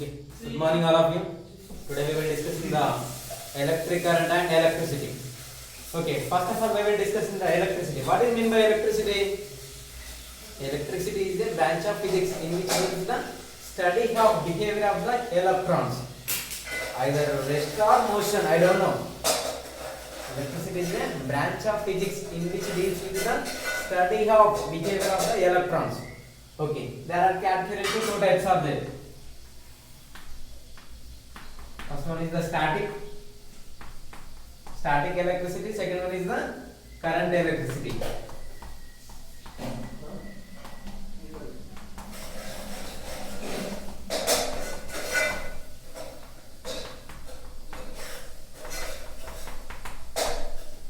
Okay. Good morning, all of you. Today we will discuss the electric current and electricity. Okay. First of all, we will discuss the electricity. What is mean by electricity? Electricity is a branch of physics in which is the study of behavior of the electrons, either rest or motion. I don't know. Electricity is a branch of physics in which deals with the study of behavior of the electrons. Okay. There are categorically two types of them. First one is the static electricity. Second one is the current electricity.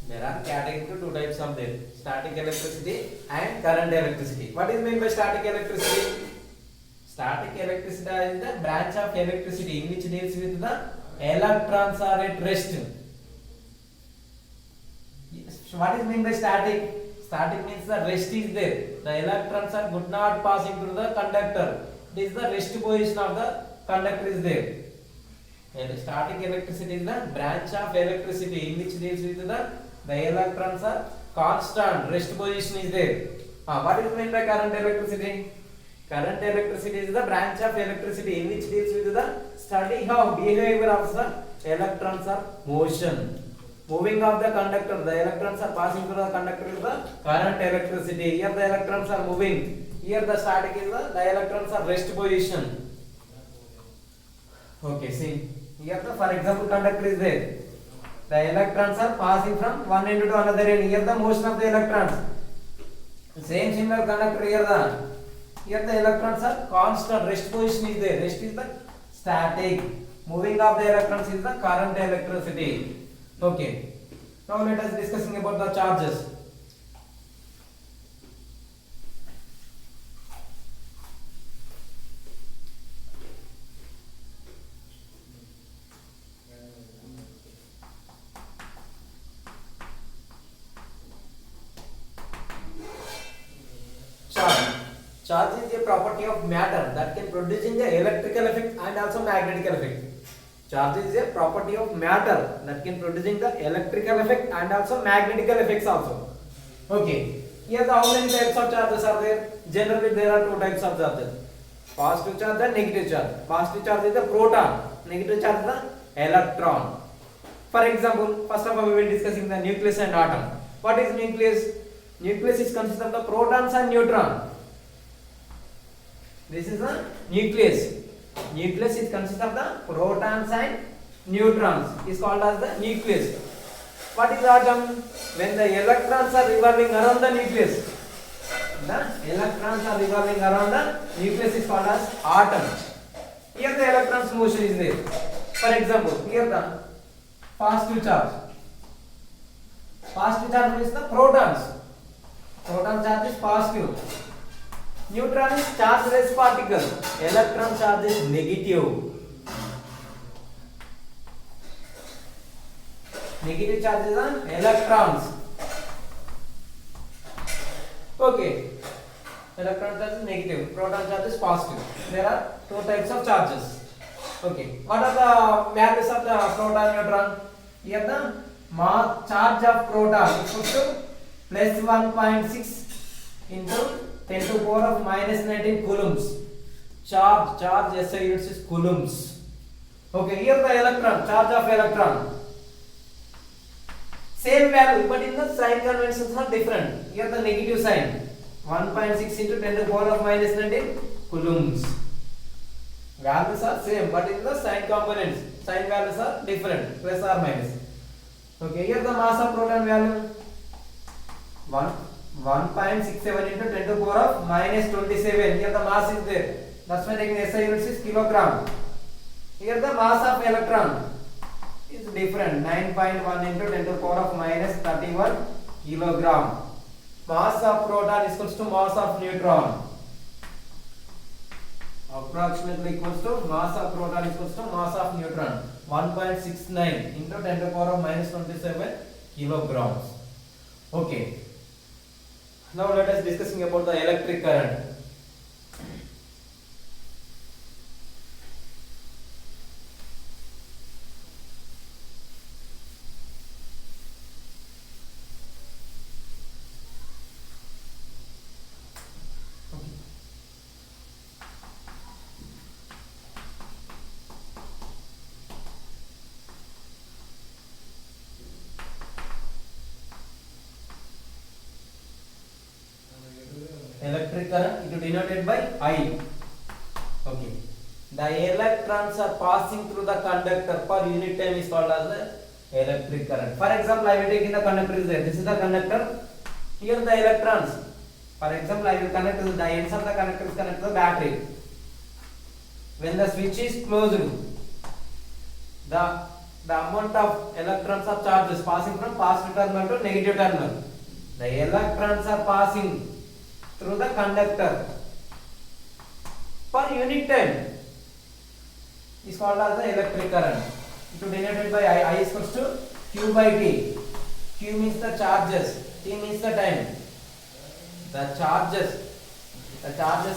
There are categorically two types of them: static electricity and current electricity. What is meant by static electricity? Static electricity is the branch of electricity in which deals with the electrons are at rest. So what is meant by static? Static means the rest is there. The electrons are good not passing through the conductor. This is the rest position of the conductor is there. And static electricity is the branch of electricity in which deals with the electrons are constant. Rest position is there. What is meant by current electricity? Current electricity is the branch of electricity in which deals with the study of behavior of the electrons or motion. Moving of the conductor, the electrons are passing through the conductor is the current electricity. Here the electrons are moving. Here the static is the electrons are rest position. Okay, see. Here the, for example, conductor is there. The electrons are passing from one end to another end. Here the motion of the electrons. Same similar conductor here the electrons are constant. Rest position is there. Rest is the static. Moving of the electrons is the current electricity. Okay. Now let us discussing about the charges. Charge is a property of matter that can producing the electrical effect and also magnetic effect. Charge is a property of matter that can producing the electrical effect and also magnetical effects also. Okay. Here the how many types of charges are there? Generally there are two types of charges: positive charge and negative charge. Positive charge is the proton, negative charge is the electron. For example, first of all we will discussing the nucleus and atom. What is nucleus? Nucleus is consist of the protons and neutrons. This is the nucleus. Nucleus is consist of the protons and neutrons. Is called as the nucleus. What is atom? When the electrons are revolving around the nucleus. The electrons are revolving around the nucleus is called as atom. Here the electrons motion is there. For example, here the positive charge. Positive charge means the protons. Proton charge is positive. Neutron is chargeless particle. Electron charge is negative. Negative charge is on electrons. Okay. Electron charge is negative. Proton charge is positive. There are two types of charges. Okay. What are the values of the proton neutron? Here the mass charge of proton equals to plus 1.6 into 10 to the power of minus 19 coulombs. Charge SI units is coulombs. Okay, here the electron, charge of electron. Same value, but in the sign conventions are different. Here the negative sign, 1.6 into 10 to the power of minus 19 coulombs. Values are same, but in the sign components, sign values are different, plus or minus. Okay, here the mass of proton value, 1.67 into 10 to the power of minus 27. Here the mass is there. That's why taking SI units is kilogram. Here the mass of electron is different. 9.1 into 10 to the power of minus 31 kilogram. Mass of proton is equals to mass of neutron. Approximately equals to mass of proton is equals to mass of neutron. 1.69 into 10 to the power of minus 27 kilograms. Okay. Now let us discussing about the electric current. electric current, it is denoted by I. Okay. The electrons are passing through the conductor per unit time is called as the electric current. For example, I will take in the conductor is there. This is the conductor. Here the electrons. For example, I will connect to the ends of the conductor is connected to the battery. When the switch is closed, the amount of electrons of charges passing from positive terminal to negative terminal. The electrons are passing through the conductor per unit time is called as the electric current. It is denoted by I is equals to Q by T. Q means the charges, T means the time. The charges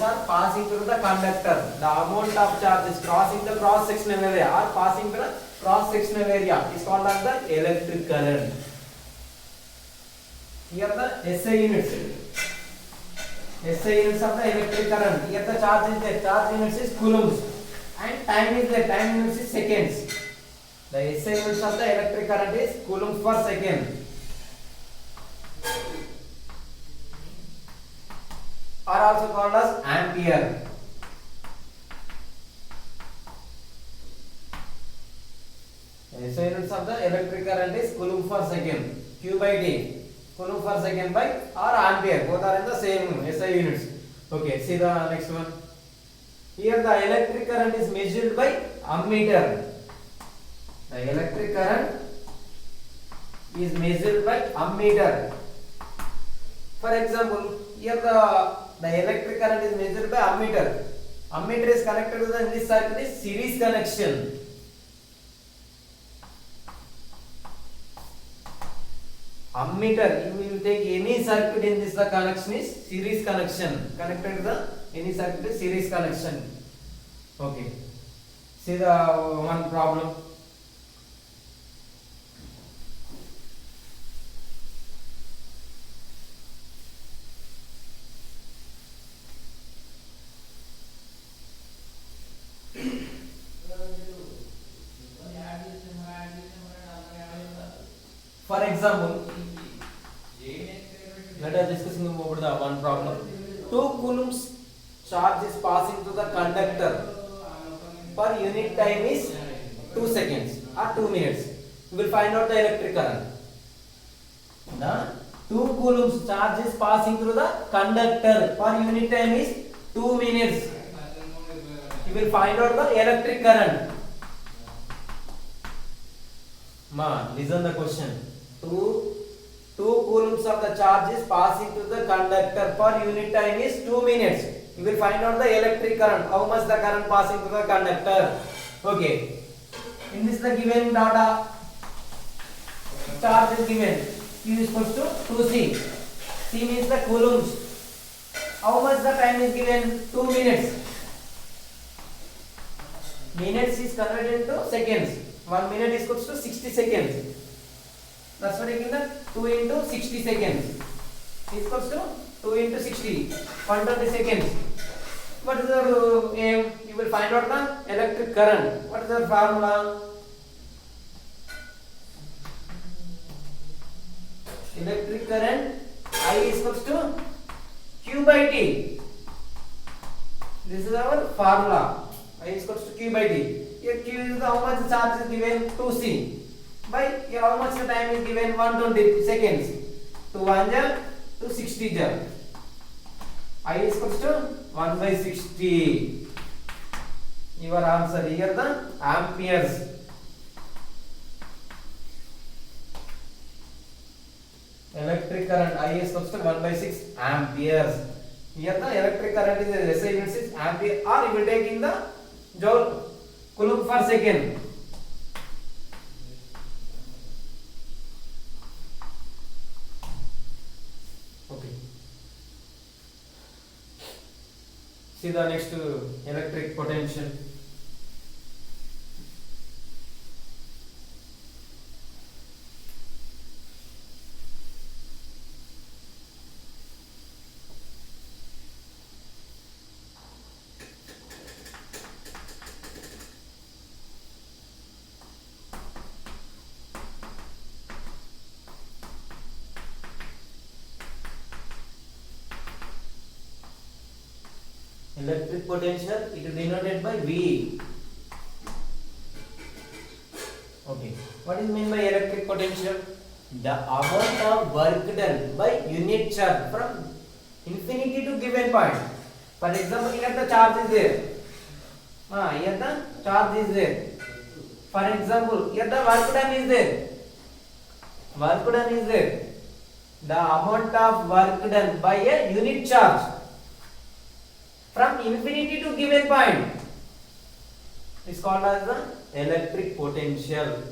are passing through the conductor. The amount of charges crossing the cross sectional area or passing the cross sectional area is called as the electric current. Here the SI units. SI units of the electric current. Here the charge is there. Charge units is coulombs. And time is there. Time units is seconds. The SI units of the electric current is coulombs per second. Are also called as ampere. The SI units of the electric current is coulomb per second. Q by T. Coulomb per second by or ampere. Both are in the same SI units. Okay, see the next one. Here the electric current is measured by ammeter. The electric current is measured by ammeter. For example, here the electric current is measured by ammeter. Ammeter is connected to the in this circuit is series connection. Ammeter, you will take any circuit in this, the connection is series connection. Connected to the any circuit is series connection. Okay. See the one problem. For example, let us discussing about the one problem. 2 coulombs charge is passing through the conductor per unit time is 2 seconds or 2 minutes. We will find out the electric current. The 2 coulombs charge is passing through the conductor per unit time is 2 minutes. You will find out the electric current. Ma, listen the question. 2 coulombs of the charge is passing through the conductor per unit time is 2 minutes. You will find out the electric current. How much the current passing through the conductor. Okay. In this the given data charge is given. Q is equals to 2C. C means the coulombs. How much the time is given? 2 minutes. Minutes is converted into seconds. 1 minute is equals to 60 seconds. That's what I give the 2 into 60 seconds. Is equals to 2 into 60. 120 seconds. What is the aim? You will find out the electric current. What is the formula? Electric current I is equals to Q by T. This is our formula. I is equals to Q by T. Here Q is the how much the charge is given 2C. By here how much the time is given 120 seconds. 2 1 jar to 60 jar. I is equals to 1 by 60. Your answer here the amperes. Electric current I is equals to 1 by 6 amperes. Here the electric current is SI units is ampere, or you will take in the joule coulomb per second. Okay. See the next electric potential. Electric potential, it is denoted by V. Okay. What is mean by electric potential? The amount of work done by unit charge from infinity to given point. For example, here the charge is there. Here the charge is there. For example, here the work done is there. Work done is there. The amount of work done by a unit charge from infinity to given point is called as the electric potential.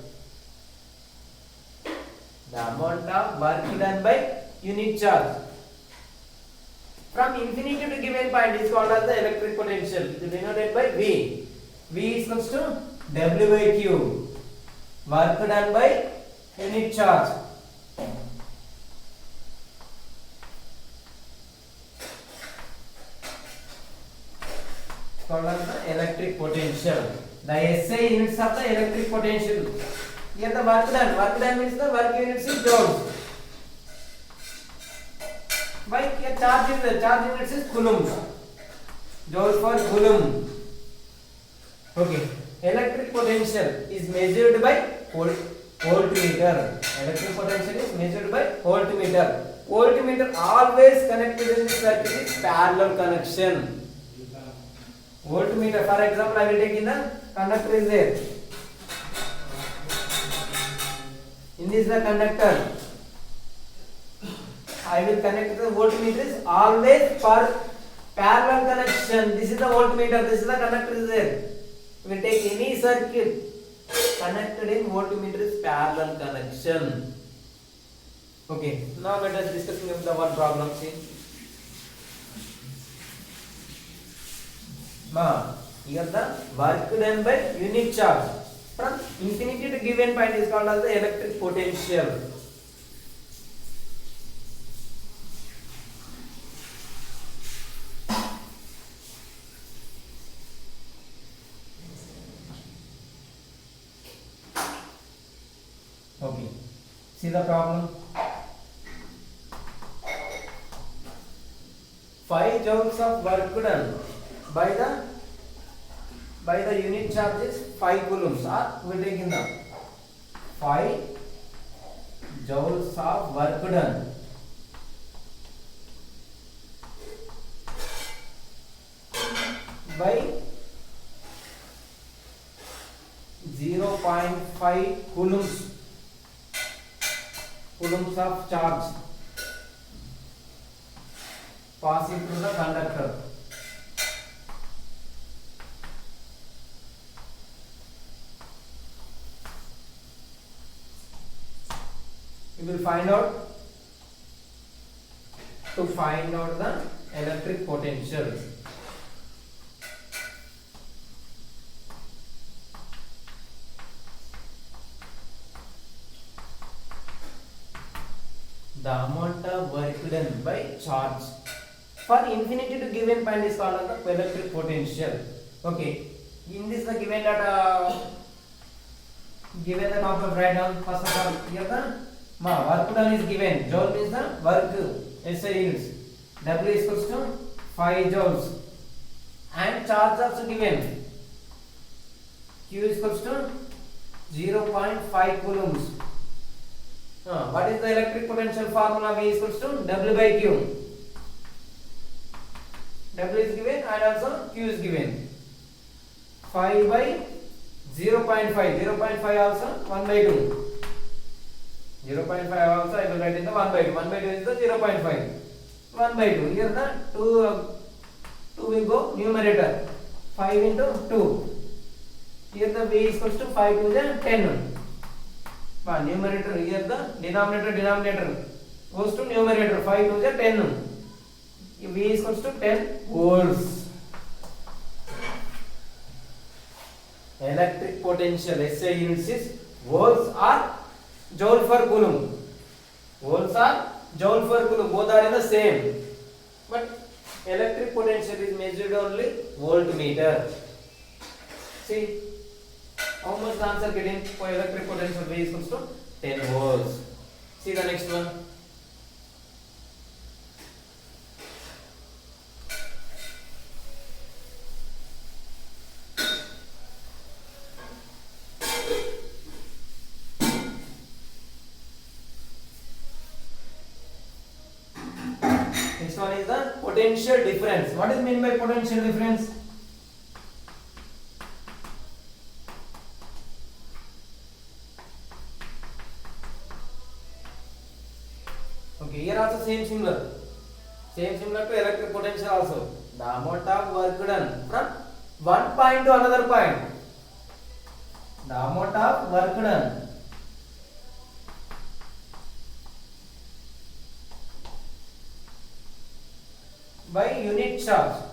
The amount of work done by unit charge from infinity to given point is called as the electric potential. It is denoted by V. V is equals to W by Q. Work done by unit charge. Called as the electric potential. The SI units of the electric potential. Here the work done. Work done means the work units is joules. By here charge is the charge units is coulombs. Joules for coulomb. Okay. Electric potential is measured by voltmeter. Electric potential is measured by voltmeter. Voltmeter always connected in this circuit is parallel connection. Voltmeter, for example, I will take in the conductor is there. In this the conductor. I will connect the voltmeter is always for parallel connection. This is the voltmeter. This is the conductor is there. We will take any circuit connected in voltmeter is parallel connection. Okay. Now let us discussing of the one problem. See. Here the work done by unit charge from infinity to given point is called as the electric potential. Okay. See the problem. 5 joules of work done by the unit charge is 5 coulombs, or we will take in the 5 joules of work done by 0.5 coulombs of charge passing through the conductor. We will find out the electric potential. The amount of work done by charge for infinity to given point is called as the electric potential. Okay. In this the given concept write down. First of all, here the work done is given. Joule means the work SI units. W is equals to 5 joules. And charge also given. Q is equals to 0.5 coulombs. What is the electric potential formula? V is equals to W by Q. W is given and also Q is given. 5 by 0.5. 0.5 also 1 by 2. 0.5 also I will write in the 1 by 2. 1 by 2 is the 0.5. 1 by 2. Here the 2 will go numerator. 5 into 2. Here the V is equals to 5 to the 10. Numerator here the denominator goes to numerator. 5 to the 10. V is equals to 10 volts. Electric potential SI units is volts or joule per coulomb. Volts or joule per coulomb, both are in the same. But electric potential is measured only voltmeter. See how much the answer getting for electric potential V is equals to 10 volts. See the next one. Next one is the potential difference. What is meant by potential difference? Okay, here also similar to electric potential also. The amount of work done from one point to another point. The amount of work done by unit charge,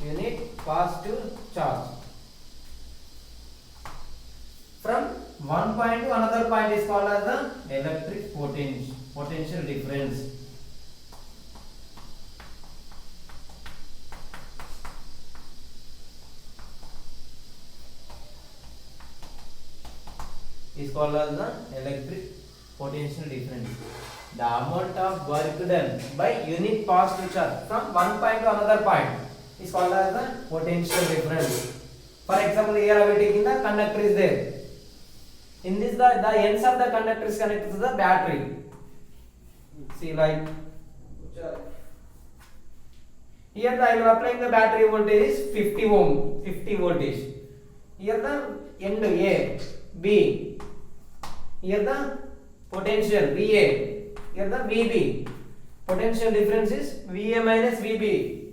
unit positive charge, from one point to another point is called as the electric potential difference. Is called as the electric potential difference. The amount of work done by unit positive charge from one point to another point is called as the potential difference. For example, here I will taking the conductor is there. In this, the ends of the conductor is connected to the battery. See, like here I am applying the battery voltage is 50 ohm, 50 voltage. Here the end A, B. Here the potential VA. Here the VB. Potential difference is VA minus VB.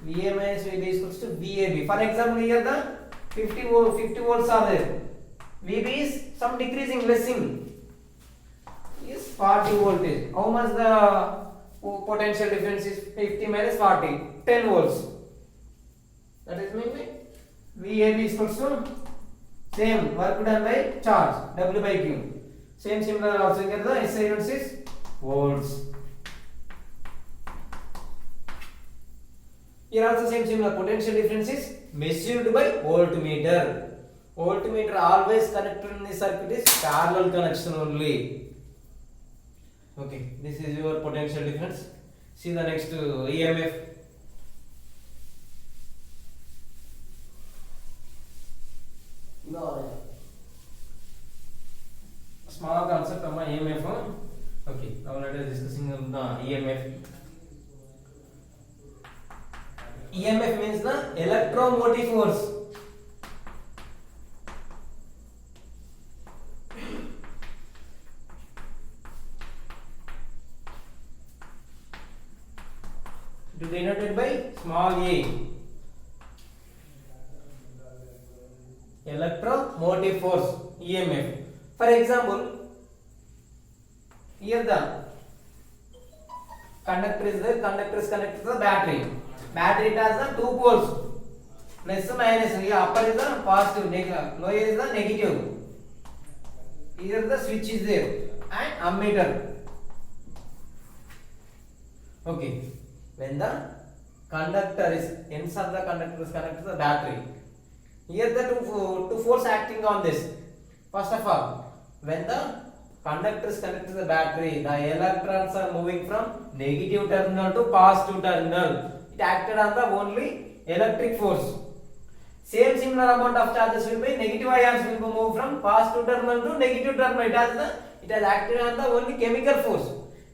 VA minus VB is equals to VAB. For example, here the 50 volts are there. VB is some decreasing, lessing. Is 40 voltage. How much the potential difference is? 50 minus 40, 10 volts. That is mean VAB is equals to same work done by charge W by Q. Same similar also here the SI units is volts. Here also same similar potential difference is measured by voltmeter. Voltmeter always connected in the circuit is parallel connection only. Okay, this is your potential difference. See the next EMF. Small concept of my EMF. Okay, now let us discussing the EMF. EMF means the electromotive force. It is denoted by small a. Electromotive force, EMF. For example, here the conductor is there, conductor is connected to the battery. Battery it has the two poles, plus minus. Here upper is the positive, lower is the negative. Here the switch is there and ammeter. Okay, when the conductor is ends of the conductor is connected to the battery. Here the two forces acting on this. First of all, when the conductor is connected to the battery, the electrons are moving from negative terminal to positive terminal. It acted on the only electric force. Same similar amount of charges will be negative ions will be moved from positive terminal to negative terminal. It has acted on the only chemical force.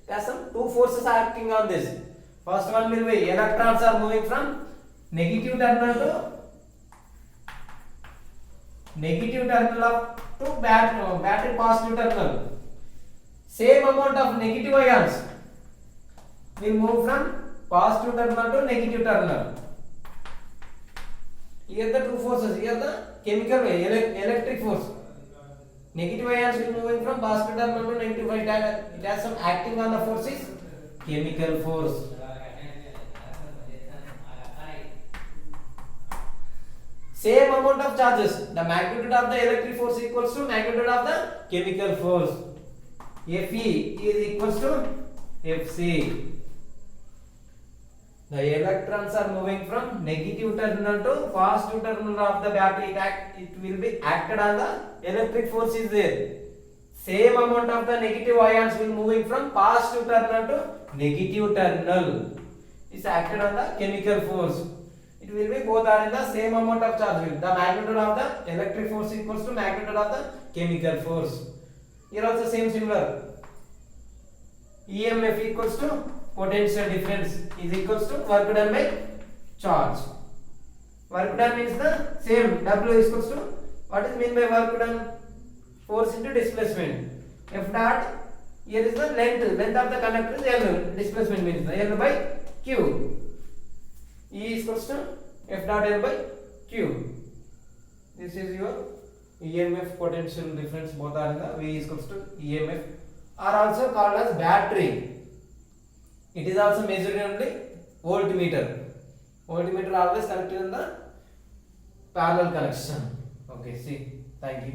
It has some two forces acting on this. First one will be electrons are moving from negative terminal to negative terminal up to battery positive terminal. Same amount of negative ions will move from positive terminal to negative terminal. Here the two forces, here the chemical electric force. Negative ions will moving from positive terminal to negative. It has some acting on the force is chemical force. Same amount of charges. The magnitude of the electric force equals to magnitude of the chemical force. Fe is equals to Fc. The electrons are moving from negative terminal to positive terminal of the battery. It will be acted on the electric force is there. Same amount of the negative ions will moving from positive terminal to negative terminal. It's acted on the chemical force. It will be both are in the same amount of charge. The magnitude of the electric force equals to magnitude of the chemical force. Here also same similar. EMF equals to potential difference is equals to work done by charge. Work done means the same. W is equals to, what is mean by work done? Force into displacement. F dot, here is the length of the conductor is L. Displacement means the L by Q. E is equals to F dot L by Q. This is your EMF potential difference. Both are in the V is equals to EMF. Are also called as battery. It is also measured on the voltmeter. Voltmeter always connected in the parallel connection. Okay, see. Thank you.